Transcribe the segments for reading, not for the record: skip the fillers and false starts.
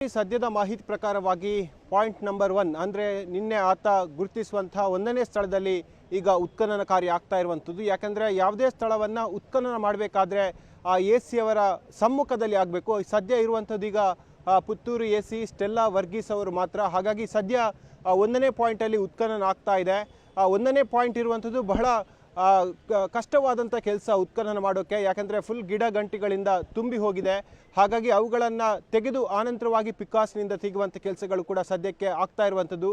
ಸದ್ಯದ ಮಾಹಿತಿ ಪ್ರಕಾರವಾಗಿ ಪಾಯಿಂಟ್ ನಂಬರ್ 1 ಅಂದರೆ ನಿನ್ನೆ ಆತ ಗುರುತಿಸುವಂತಹ ಒಂದನೇ ಸ್ಥಳದಲ್ಲಿ ಈಗ ಉತ್ಖನನ ಕಾರ್ಯ ಆಗ್ತಾ ಇರುವಂಥದ್ದು. ಯಾಕಂದರೆ ಯಾವುದೇ ಸ್ಥಳವನ್ನು ಉತ್ಖನನ ಮಾಡಬೇಕಾದ್ರೆ ಆ ಎ ಸಿ ಅವರ ಸಮ್ಮುಖದಲ್ಲಿ ಆಗಬೇಕು. ಸದ್ಯ ಇರುವಂಥದ್ದು ಈಗ ಪುತ್ತೂರು ಎ ಸಿ ಸ್ಟೆಲ್ಲಾ ವರ್ಗೀಸ್ ಅವರು ಮಾತ್ರ. ಹಾಗಾಗಿ ಸದ್ಯ ಒಂದನೇ ಪಾಯಿಂಟಲ್ಲಿ ಉತ್ಖನನ ಆಗ್ತಾ ಇದೆ. ಒಂದನೇ ಪಾಯಿಂಟ್ ಇರುವಂಥದ್ದು ಬಹಳ ಕಷ್ಟವಾದಂಥ ಕೆಲಸ ಉತ್ಖನನ ಮಾಡೋಕ್ಕೆ. ಯಾಕಂದರೆ ಫುಲ್ ಗಿಡ ಗಂಟಿಗಳಿಂದ ತುಂಬಿ ಹೋಗಿದೆ. ಹಾಗಾಗಿ ಅವುಗಳನ್ನು ತೆಗೆದು ಆನಂತರವಾಗಿ ಪಿಕಾಸ್ನಿಂದ ತೆಗೆಯುವಂಥ ಕೆಲಸಗಳು ಕೂಡ ಸದ್ಯಕ್ಕೆ ಆಗ್ತಾ ಇರುವಂಥದ್ದು.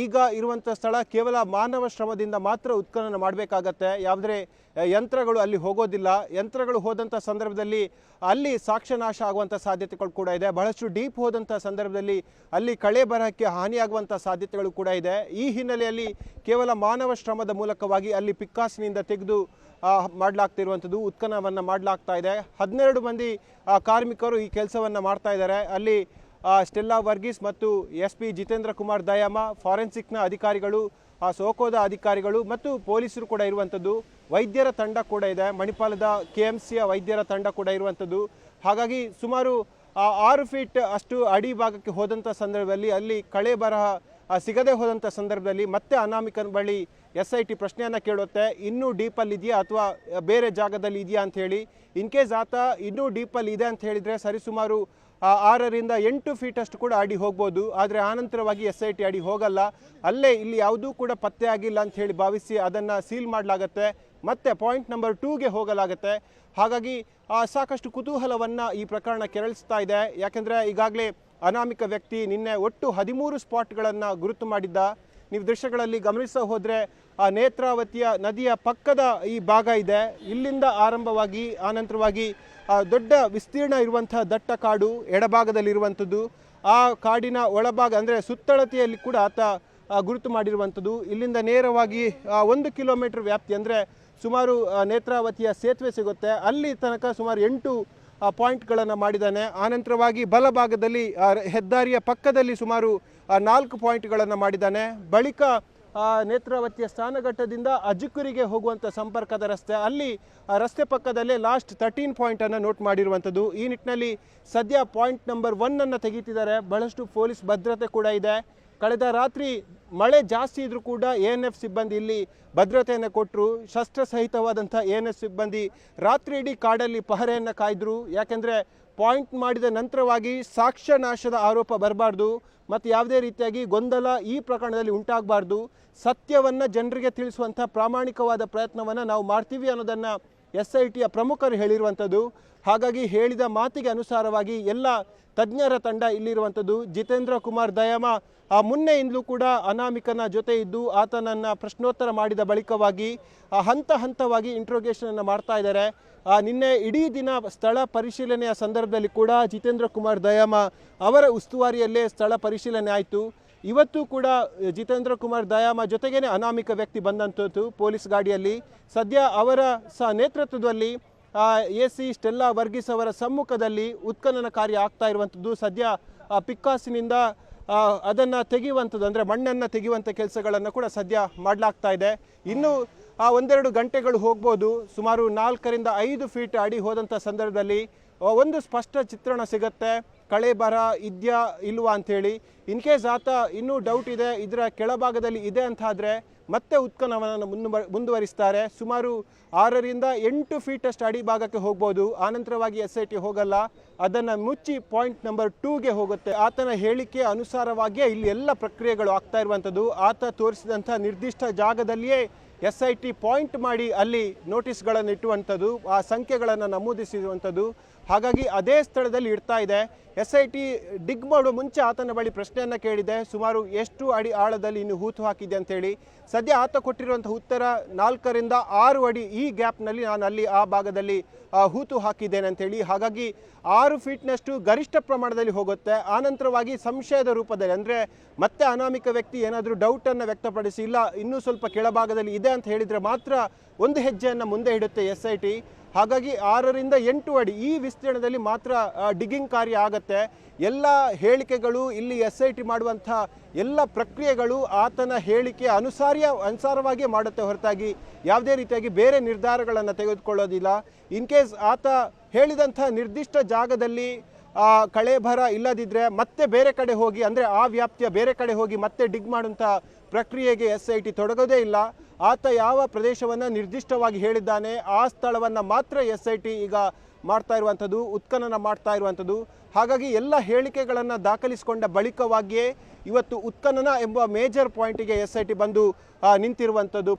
ಈಗ ಇರುವಂಥ ಸ್ಥಳ ಕೇವಲ ಮಾನವ ಶ್ರಮದಿಂದ ಮಾತ್ರ ಉತ್ಖನನ ಮಾಡಬೇಕಾಗತ್ತೆ. ಯಾವುದೇ ಯಂತ್ರಗಳು ಅಲ್ಲಿ ಹೋಗೋದಿಲ್ಲ. ಯಂತ್ರಗಳು ಹೋದಂಥ ಸಂದರ್ಭದಲ್ಲಿ ಅಲ್ಲಿ ಸಾಕ್ಷ್ಯನಾಶ ಆಗುವಂಥ ಸಾಧ್ಯತೆಗಳು ಕೂಡ ಇದೆ. ಬಹಳಷ್ಟು ಡೀಪ್ ಹೋದಂಥ ಸಂದರ್ಭದಲ್ಲಿ ಅಲ್ಲಿ ಕಳೆ ಬರಹಕ್ಕೆ ಹಾನಿಯಾಗುವಂಥ ಸಾಧ್ಯತೆಗಳು ಕೂಡ ಇದೆ. ಈ ಹಿನ್ನೆಲೆಯಲ್ಲಿ ಕೇವಲ ಮಾನವ ಶ್ರಮದ ಮೂಲಕವಾಗಿ ಅಲ್ಲಿ ಪಿಕಾಸ್ನಿಂದ ತೆಗೆದು ಮಾಡಲಾಗ್ತಿರುವಂಥದ್ದು, ಉತ್ಖನನವನ್ನು ಮಾಡಲಾಗ್ತಾ ಇದೆ. 12 ಮಂದಿ ಕಾರ್ಮಿಕರು ಈ ಕೆಲಸವನ್ನು ಮಾಡ್ತಾ ಇದ್ದಾರೆ. ಅಲ್ಲಿ ಸ್ಟೆಲ್ಲಾ ವರ್ಗೀಸ್ ಮತ್ತು SP ಜಿತೇಂದ್ರ ಕುಮಾರ್ ದಯಾಮ, ಫಾರೆನ್ಸಿಕ್ನ ಅಧಿಕಾರಿಗಳು, ಸೋಕೋದ ಅಧಿಕಾರಿಗಳು ಮತ್ತು ಪೊಲೀಸರು ಕೂಡ ಇರುವಂಥದ್ದು. ವೈದ್ಯರ ತಂಡ ಕೂಡ ಇದೆ. ಮಣಿಪಾಲದ KMCಯ ವೈದ್ಯರ ತಂಡ ಕೂಡ ಇರುವಂಥದ್ದು. ಹಾಗಾಗಿ ಸುಮಾರು 6 ಫೀಟ್ ಅಷ್ಟು ಅಡಿ ಭಾಗಕ್ಕೆ ಹೋದಂಥ ಸಂದರ್ಭದಲ್ಲಿ ಅಲ್ಲಿ ಕಳೆ ಬರಹ ಸಿಗದೆ ಹೋದಂಥ ಸಂದರ್ಭದಲ್ಲಿ ಮತ್ತೆ ಅನಾಮಿಕನ ಬಳಿ SIT ಪ್ರಶ್ನೆಯನ್ನು ಕೇಳುತ್ತೆ, ಇನ್ನೂ ಡೀಪಲ್ಲಿ ಇದೆಯಾ ಅಥವಾ ಬೇರೆ ಜಾಗದಲ್ಲಿ ಇದೆಯಾ ಅಂತ ಹೇಳಿ. ಇನ್ ಕೇಸ್ ಆತ ಇನ್ನೂ ಡೀಪಲ್ಲಿ ಇದೆ ಅಂತ ಹೇಳಿದರೆ ಸರಿಸುಮಾರು 6 ರಿಂದ 8 ಫೀಟ್ ಅಷ್ಟು ಕೂಡ ಅಡಿ ಹೋಗ್ಬೋದು. ಆದರೆ ಆನಂತರವಾಗಿ SIT ಅಡಿ ಹೋಗಲ್ಲ. ಅಲ್ಲೇ ಇಲ್ಲಿ ಯಾವುದೂ ಕೂಡ ಪತ್ತೆ ಆಗಿಲ್ಲ ಅಂತ ಹೇಳಿ ಭಾವಿಸಿ ಅದನ್ನು ಸೀಲ್ ಮಾಡಲಾಗತ್ತೆ. ಮತ್ತೆ ಪಾಯಿಂಟ್ ನಂಬರ್ 2ಗೆ ಹೋಗಲಾಗತ್ತೆ. ಹಾಗಾಗಿ ಸಾಕಷ್ಟು ಕುತೂಹಲವನ್ನು ಈ ಪ್ರಕರಣ ಕೆರಳಿಸ್ತಾ ಇದೆ. ಯಾಕೆಂದರೆ ಈಗಾಗಲೇ ಅನಾಮಿಕ ವ್ಯಕ್ತಿ ನಿನ್ನೆ ಒಟ್ಟು 13 ಸ್ಪಾಟ್ಗಳನ್ನು ಗುರುತು ಮಾಡಿದ್ದ. ನೀವು ದೃಶ್ಯಗಳಲ್ಲಿ ಗಮನಿಸ ಹೋದರೆ ನೇತ್ರಾವತಿಯ ನದಿಯ ಪಕ್ಕದ ಈ ಭಾಗ ಇದೆ. ಇಲ್ಲಿಂದ ಆರಂಭವಾಗಿ ಆನಂತರವಾಗಿ ದೊಡ್ಡ ವಿಸ್ತೀರ್ಣ ಇರುವಂಥ ದಟ್ಟ ಕಾಡು ಎಡಭಾಗದಲ್ಲಿರುವಂಥದ್ದು. ಆ ಕಾಡಿನ ಒಳಭಾಗ ಅಂದರೆ ಸುತ್ತಳತೆಯಲ್ಲಿ ಕೂಡ ಆತ ಗುರುತು ಮಾಡಿರುವಂಥದ್ದು. ಇಲ್ಲಿಂದ ನೇರವಾಗಿ 1 ಕಿಲೋಮೀಟರ್ ವ್ಯಾಪ್ತಿ ಅಂದರೆ ಸುಮಾರು ನೇತ್ರಾವತಿಯ ಸೇತುವೆ ಸಿಗುತ್ತೆ, ಅಲ್ಲಿ ತನಕ ಸುಮಾರು 8 ಪಾಯಿಂಟ್ಗಳನ್ನು ಮಾಡಿದ್ದಾನೆ. ಆನಂತರವಾಗಿ ಬಲಭಾಗದಲ್ಲಿ ಹೆದ್ದಾರಿಯ ಪಕ್ಕದಲ್ಲಿ ಸುಮಾರು 4 ಪಾಯಿಂಟ್ಗಳನ್ನು ಮಾಡಿದ್ದಾನೆ. ಬಳಿಕ ನೇತ್ರಾವತಿಯ ಸ್ನಾನಘಟ್ಟದಿಂದ ಅಜುಕುರಿಗೆ ಹೋಗುವಂಥ ಸಂಪರ್ಕದ ರಸ್ತೆ, ಅಲ್ಲಿ ರಸ್ತೆ ಪಕ್ಕದಲ್ಲೇ ಲಾಸ್ಟ್ 13 ಪಾಯಿಂಟನ್ನು ನೋಟ್ ಮಾಡಿರುವಂಥದ್ದು. ಈ ನಿಟ್ಟಿನಲ್ಲಿ ಸದ್ಯ ಪಾಯಿಂಟ್ ನಂಬರ್ 1 ಅನ್ನು ತೆಗೀತಿದ್ದಾರೆ. ಬಹಳಷ್ಟು ಪೊಲೀಸ್ ಭದ್ರತೆ ಕೂಡ ಇದೆ. ಕಳೆದ ರಾತ್ರಿ ಮಳೆ ಜಾಸ್ತಿ ಇದ್ರೂ ಕೂಡ ANF ಸಿಬ್ಬಂದಿ ಇಲ್ಲಿ ಭದ್ರತೆಯನ್ನು ಕೊಟ್ಟರು. ಶಸ್ತ್ರಸಹಿತವಾದಂಥ ANF ಸಿಬ್ಬಂದಿ ರಾತ್ರಿ ಇಡೀ ಕಾಡಲ್ಲಿ ಪಹರೆಯನ್ನು ಕಾಯ್ದರು. ಯಾಕೆಂದರೆ ಪಾಯಿಂಟ್ ಮಾಡಿದ ನಂತರವಾಗಿ ಸಾಕ್ಷ್ಯನಾಶದ ಆರೋಪ ಬರಬಾರ್ದು ಮತ್ತು ಯಾವುದೇ ರೀತಿಯಾಗಿ ಗೊಂದಲ ಈ ಪ್ರಕರಣದಲ್ಲಿ ಉಂಟಾಗಬಾರ್ದು. ಸತ್ಯವನ್ನು ಜನರಿಗೆ ತಿಳಿಸುವಂಥ ಪ್ರಾಮಾಣಿಕವಾದ ಪ್ರಯತ್ನವನ್ನು ನಾವು ಮಾಡ್ತೀವಿ ಅನ್ನೋದನ್ನು SITಯ ಪ್ರಮುಖರು ಹೇಳಿರುವಂಥದ್ದು. ಹಾಗಾಗಿ ಹೇಳಿದ ಮಾತಿಗೆ ಅನುಸಾರವಾಗಿ ಎಲ್ಲ ತಜ್ಞರ ತಂಡ ಇಲ್ಲಿರುವಂಥದ್ದು. ಜಿತೇಂದ್ರ ಕುಮಾರ್ ದಯಾಮ ಮುನ್ನೆಯಿಂದಲೂ ಕೂಡ ಅನಾಮಿಕನ ಜೊತೆ ಇದ್ದು ಆತನನ್ನು ಪ್ರಶ್ನೋತ್ತರ ಮಾಡಿದ ಬಳಿಕವಾಗಿ ಹಂತ ಹಂತವಾಗಿ ಇಂಟ್ರೋಗೇಷನನ್ನು ಮಾಡ್ತಾ ಇದ್ದಾರೆ. ನಿನ್ನೆ ಇಡೀ ದಿನ ಸ್ಥಳ ಪರಿಶೀಲನೆಯ ಸಂದರ್ಭದಲ್ಲಿ ಕೂಡ ಜಿತೇಂದ್ರ ಕುಮಾರ್ ದಯಾಮ ಅವರ ಉಸ್ತುವಾರಿಯಲ್ಲೇ ಸ್ಥಳ ಪರಿಶೀಲನೆ ಆಯಿತು. ಇವತ್ತು ಕೂಡ ಜಿತೇಂದ್ರ ಕುಮಾರ್ ದಯಾಮ ಜೊತೆಗೇನೆ ಅನಾಮಿಕ ವ್ಯಕ್ತಿ ಬಂದಂಥದ್ದು ಪೊಲೀಸ್ ಗಾಡಿಯಲ್ಲಿ. ಸದ್ಯ ಅವರ ನೇತೃತ್ವದಲ್ಲಿ AC ಸ್ಟೆಲ್ಲಾ ವರ್ಗೀಸ್ ಅವರ ಸಮ್ಮುಖದಲ್ಲಿ ಉತ್ಖನನ ಕಾರ್ಯ ಆಗ್ತಾ ಇರುವಂಥದ್ದು. ಸದ್ಯ ಪಿಕ್ಕಾಸಿನಿಂದ ಅದನ್ನು ತೆಗೆಯುವಂಥದ್ದು ಅಂದರೆ ಮಣ್ಣನ್ನು ತೆಗೆಯುವಂಥ ಕೆಲಸಗಳನ್ನು ಕೂಡ ಸದ್ಯ ಮಾಡಲಾಗ್ತಾ ಇದೆ. ಇನ್ನು 1-2 ಗಂಟೆಗಳು ಹೋಗ್ಬೋದು. ಸುಮಾರು 4 ರಿಂದ 5 ಫೀಟ್ ಅಡಿ ಹೋದಂಥ ಸಂದರ್ಭದಲ್ಲಿ ಒಂದು ಸ್ಪಷ್ಟ ಚಿತ್ರಣ ಸಿಗುತ್ತೆ, ಕಳೆ ಬರ ಇದೆಯಾ ಇಲ್ವಾ ಅಂಥೇಳಿ. ಇನ್ ಕೇಸ್ ಆತ ಇನ್ನೂ ಡೌಟ್ ಇದೆ, ಇದರ ಕೆಳಭಾಗದಲ್ಲಿ ಇದೆ ಅಂತ ಆದರೆ ಮತ್ತೆ ಉತ್ಖನನವನ್ನು ಮುಂದುವರಿಸ್ತಾರೆ. ಸುಮಾರು 6 ರಿಂದ 8 ಫೀಟ್ ಅಷ್ಟು ಅಡಿ ಭಾಗಕ್ಕೆ ಹೋಗ್ಬೋದು. ಆನಂತರವಾಗಿ SIT ಹೋಗಲ್ಲ, ಅದನ್ನು ಮುಚ್ಚಿ ಪಾಯಿಂಟ್ ನಂಬರ್ 2ಗೆ ಹೋಗುತ್ತೆ. ಆತನ ಹೇಳಿಕೆ ಅನುಸಾರವಾಗಿಯೇ ಇಲ್ಲಿ ಎಲ್ಲ ಪ್ರಕ್ರಿಯೆಗಳು ಆಗ್ತಾ ಇರುವಂಥದ್ದು. ಆತ ತೋರಿಸಿದಂಥ ನಿರ್ದಿಷ್ಟ ಜಾಗದಲ್ಲಿಯೇ SIT ಪಾಯಿಂಟ್ ಮಾಡಿ ಅಲ್ಲಿ ನೋಟಿಸ್ಗಳನ್ನು ಇಟ್ಟುವಂಥದ್ದು, ಆ ಸಂಖ್ಯೆಗಳನ್ನು ನಮೂದಿಸಿರುವಂಥದ್ದು. ಹಾಗಾಗಿ ಅದೇ ಸ್ಥಳದಲ್ಲಿ ಇಡ್ತಾ ಇದೆ. SIT ಡಿಗ್ ಮಾಡುವ ಮುಂಚೆ ಆತನ ಬಳಿ ಪ್ರಶ್ನೆಯನ್ನು ಕೇಳಿದೆ, ಸುಮಾರು ಎಷ್ಟು ಅಡಿ ಆಳದಲ್ಲಿ ಇನ್ನು ಹೂತು ಹಾಕಿದೆ ಅಂತೇಳಿ. ಸದ್ಯ ಆತ ಕೊಟ್ಟಿರುವಂಥ ಉತ್ತರ 4 ರಿಂದ 6 ಅಡಿ ಈ ಗ್ಯಾಪ್ನಲ್ಲಿ ನಾನು ಅಲ್ಲಿ ಆ ಭಾಗದಲ್ಲಿ ಹೂತು ಹಾಕಿದ್ದೇನೆ ಅಂತೇಳಿ. ಹಾಗಾಗಿ 6 ಫೀಟ್ನಷ್ಟು ಗರಿಷ್ಠ ಪ್ರಮಾಣದಲ್ಲಿ ಹೋಗುತ್ತೆ. ಆನಂತರವಾಗಿ ಸಂಶಯದ ರೂಪದಲ್ಲಿ ಅಂದರೆ ಮತ್ತೆ ಅನಾಮಿಕ ವ್ಯಕ್ತಿ ಏನಾದರೂ ಡೌಟನ್ನು ವ್ಯಕ್ತಪಡಿಸಿ ಇಲ್ಲ ಇನ್ನೂ ಸ್ವಲ್ಪ ಕೆಳಭಾಗದಲ್ಲಿ ಇದೆ ಅಂತ ಹೇಳಿದರೆ ಮಾತ್ರ ಒಂದು ಹೆಜ್ಜೆಯನ್ನು ಮುಂದೆ ಇಡುತ್ತೆ SIT. ಹಾಗಾಗಿ 6 ರಿಂದ 8 ಅಡಿ ಈ ವಿಸ್ತೀರ್ಣದಲ್ಲಿ ಮಾತ್ರ ಡಿಗ್ಗಿಂಗ್ ಕಾರ್ಯ ಆಗತ್ತೆ. ಎಲ್ಲ ಹೇಳಿಕೆಗಳು ಇಲ್ಲಿ SIT ಮಾಡುವಂಥ ಎಲ್ಲ ಪ್ರಕ್ರಿಯೆಗಳು ಆತನ ಹೇಳಿಕೆ ಅನುಸಾರವಾಗಿಯೇ ಮಾಡುತ್ತೆ ಹೊರತಾಗಿ ಯಾವುದೇ ರೀತಿಯಾಗಿ ಬೇರೆ ನಿರ್ಧಾರಗಳನ್ನು ತೆಗೆದುಕೊಳ್ಳೋದಿಲ್ಲ. ಇನ್ ಕೇಸ್ ಆತ ಹೇಳಿದಂಥ ನಿರ್ದಿಷ್ಟ ಜಾಗದಲ್ಲಿ ಕಳೆಭರ ಇಲ್ಲದಿದ್ದರೆ ಮತ್ತೆ ಬೇರೆ ಕಡೆ ಹೋಗಿ ಅಂದರೆ ಆ ವ್ಯಾಪ್ತಿಯ ಬೇರೆ ಕಡೆ ಹೋಗಿ ಮತ್ತೆ ಡಿಗ್ ಮಾಡುವಂಥ ಪ್ರಕ್ರಿಯೆಗೆ SIT ತೊಡಗೋದೇ ಇಲ್ಲ. ಆತ ಯಾವ ಪ್ರದೇಶವನ್ನು ನಿರ್ದಿಷ್ಟವಾಗಿ ಹೇಳಿದ್ದಾನೆ ಆ ಸ್ಥಳವನ್ನು ಮಾತ್ರ SIT ಈಗ ಮಾಡ್ತಾ ಇರುವಂಥದ್ದು, ಉತ್ಖನನ ಮಾಡ್ತಾ ಇರುವಂಥದ್ದು. ಹಾಗಾಗಿ ಎಲ್ಲ ಹೇಳಿಕೆಗಳನ್ನು ದಾಖಲಿಸಿಕೊಂಡ ಬಳಿಕವಾಗಿಯೇ ಇವತ್ತು ಉತ್ಖನನ ಎಂಬ ಮೇಜರ್ ಪಾಯಿಂಟಿಗೆ SIT ಬಂದು ನಿಂತಿರುವಂಥದ್ದು.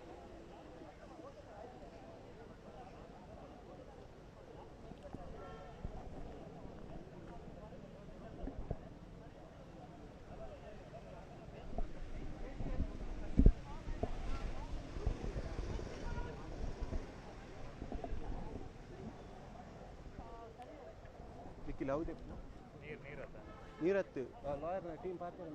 ನೀರತ್ತು ಲಾಯರ್ನ ಟೀಮ್ ಪಾರ್ಟ್ನರ್